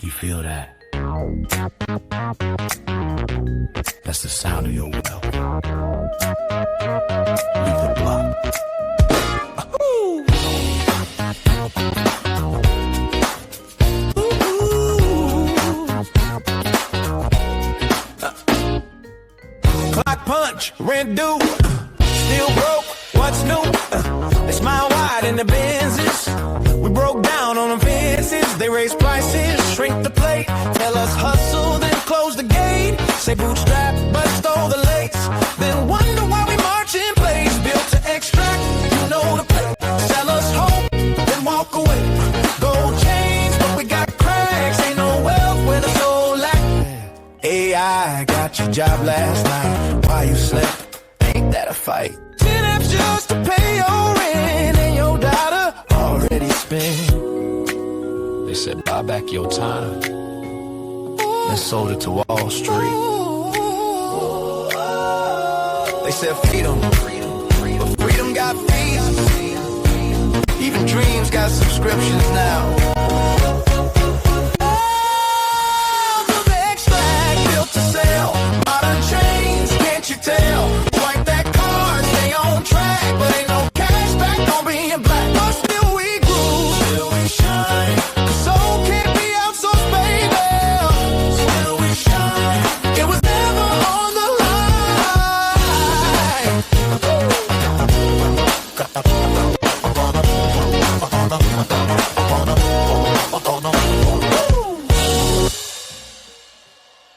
You feel that? That's the sound of your wealth. Leave the block. Clock punch, rent due, still broke, what's new? It's mile wide in the Benzes. We broke down on the fences. They raise prices, shrink the plate. Tell us hustle, then close the gate. Say bootstrap, but stole the lace. Then wonder why we march in place. Built to extract, you know the play. Sell us hope, then walk away. Gold chains, but we got cracks. Ain't no wealth where the soul lack. AI got your job last night. Why you slept? Ain't that a fight? 10 apps just to pay your rent, and your daughter already spent. They said buy back your time, and sold it to Wall Street. They said freedom, but freedom got fees. Even dreams got subscriptions now.